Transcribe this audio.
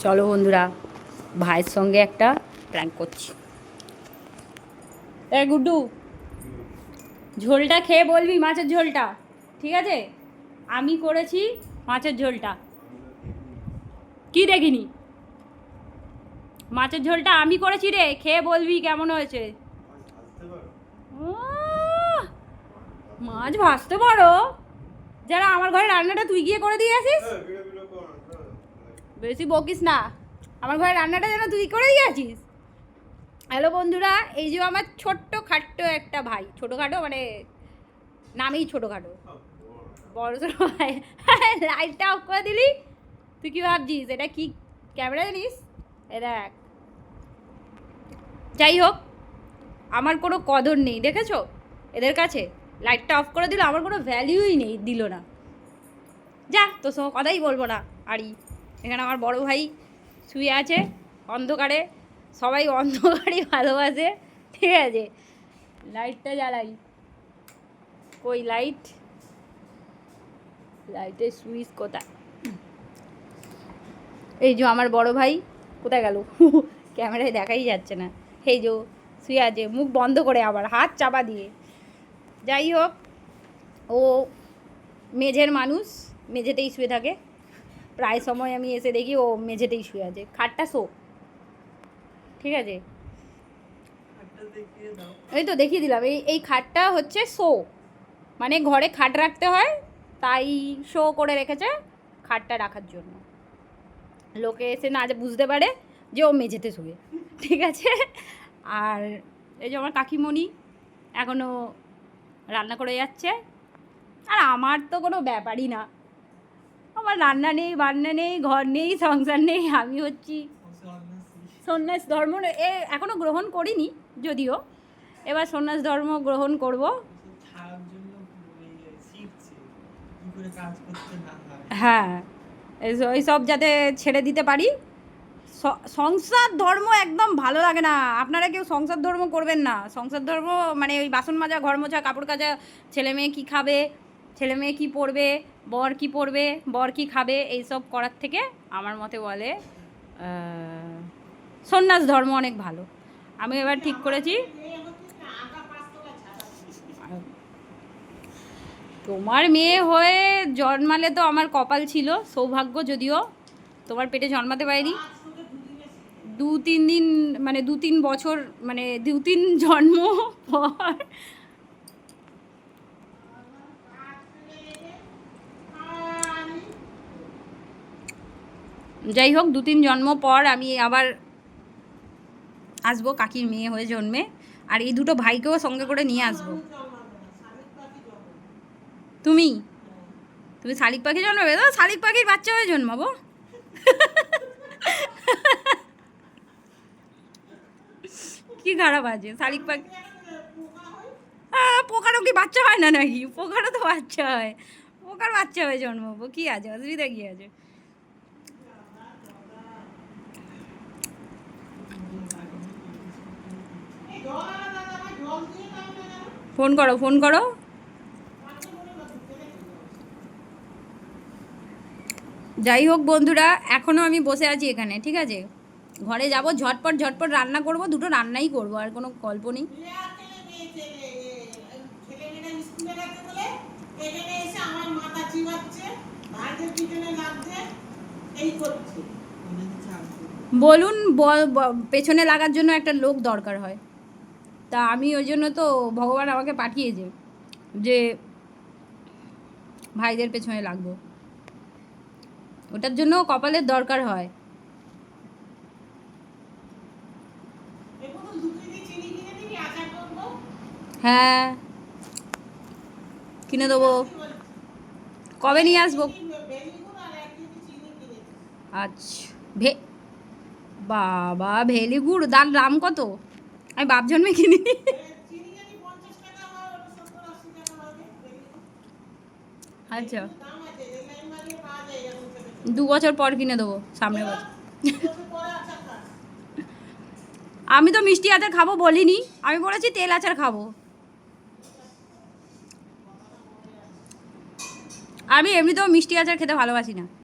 চলো বন্ধুরা, ভাইয়ের সঙ্গে একটা প্র্যাঙ্ক করছি। এ গুড্ডু, ঝোলটা খেয়ে বলবি মাছের ঝোলটা ঠিক আছে? আমি করেছি মাছের ঝোলটা। কি দেখিনি? মাছের ঝোলটা আমি করেছি রে, খেয়ে বলবি কেমন হয়েছে। উহ, মাছ ভাজতে পারো? যারা আমার ঘরে রান্নাটা তুই গিয়ে করে দিয়ে আসিস। বেশি বকিস না, আমার ঘরে রান্নাটা যেন তুই করে দিয়ে আসিস। হ্যালো বন্ধুরা, এই যে আমার ছোট্ট খাট্টো একটা ভাই, ছোটোখাটো মানে নামেই ছোটোখাটো, বড় ছোটো ভাই। লাইটটা অফ করে দিলি, তুই কি ভাবছিস এটা কি ক্যামেরা জানিস? এ দেখ। যাই হোক, আমার কোনো কদর নেই দেখেছো এদের কাছে। লাইটটা অফ করে দিল, আমার কোনো ভ্যালিউই নেই, দিল না। যা, তোর সঙ্গে কথাই বলবো না। আরই এখানে আমার বড় ভাই শুয়ে আছে অন্ধকারে, সবাই অন্ধকারই ভালোবাসে ঠিক আছে। লাইটটা জ্বালাই, কই লাইট, লাইটের সুইচ কোথায়? এই যে আমার বড় ভাই কোথায় গেল? ক্যামেরায় দেখাই যাচ্ছে না। এই যে শুয়ে আছে মুখ বন্ধ করে, আবার হাত চাপা দিয়ে। যাই হোক, ও মেঝের মানুষ, মেঝেতেই শুয়ে থাকে। প্রায় সময় আমি এসে দেখি ও মেঝেতেই শুয়ে আছে। খাটটা শো ঠিক আছে, এই তো দেখিয়ে দিলাম। এই খাটটা হচ্ছে শো, মানে ঘরে খাট রাখতে হয়, তাই শো করে রেখেছে খাটটা রাখার জন্য। লোকে এসে না যে বুঝতে পারে যে ও মেঝেতে শুয়ে ঠিক আছে। আর এই যে আমার কাকিমণি এখনও রান্না করে যাচ্ছে। আর আমার তো কোনো ব্যাপারই না, আমার রান্না নেই, বান্না নেই, ঘর নেই, সংসার নেই। আমি হচ্ছি সন্ন্যাস ধর্ম এখনও গ্রহণ করিনি যদিও, এবার সন্ন্যাস ধর্ম গ্রহণ করব। হ্যাঁ, এইসব যাতে ছেড়ে দিতে পারি। সংসার ধর্ম একদম ভালো লাগে না। আপনারা কেউ সংসার ধর্ম করবেন না। সংসার ধর্ম মানে ওই বাসন মাজা, ঘর মোছা, কাপড় কাচা, ছেলে মেয়ে কী খাবে, ছেলে মেয়ে কী পড়বে, বর কী পড়বে, বর কী খাবে, এইসব করার থেকে আমার মতে বলে সন্ন্যাস ধর্ম অনেক ভালো। আমি এবার ঠিক করেছি, তোমার মেয়ে হয়ে জন্মালে তো আমার কপাল ছিল, সৌভাগ্য। যদিও তোমার পেটে জন্মাতে পারিনি, 2-3 দিন মানে 2-3 বছর মানে 2-3 জন্ম পর। যাই হোক, 2-3 জন্ম পর আমি আবার আসবো কাকির মেয়ে হয়ে জন্মে। আর এই দুটো ভাইকেও সঙ্গে করে নিয়ে আসবো। তুমি তুমি শালিক পাখি জন্মাবে তো? শালিক পাখির বাচ্চা হয়ে জন্মাবো। কি খারাপ আছে শালিক পাখি? পোকারও কি বাচ্চা হয় না নাকি? পোকারও তো বাচ্চা হয়, পোকার বাচ্চা হয়ে জন্মাবো, কি আছে, অসুবিধা কি আছে? ফোন করো, ফোন করো। যাই হোক বন্ধুরা, এখনও আমি বসে আছি এখানে ঠিক আছে। ঘরে যাব, ঝটপট ঝটপট রান্না করব, দুটো রান্নাই করব, আর কোনো গল্প নেই। বলুন, পেছনে লাগার জন্য একটা লোক দরকার হয়, তা আমি ওই জন্য তো ভগবান আমাকে পাঠিয়েছে যে ভাইদের পেছনে লাগবো, ওটার জন্য কপালের দরকার হয়। হ্যাঁ, কিনে দেবো। কবে নিয়ে আসবো? আচ্ছা, বাবা ভেলি গুড়, তার দাম কত? আমি বাপ জন্মে কিনিনি। আচ্ছা, 2 বছর পর কিনে দেবো, সামনের বছর। আমি তো মিষ্টি আচার খাবো বলিনি, আমি বলেছি তেল আচার খাবো। আমি এমনিতেও মিষ্টি আচার খেতে ভালোবাসি না।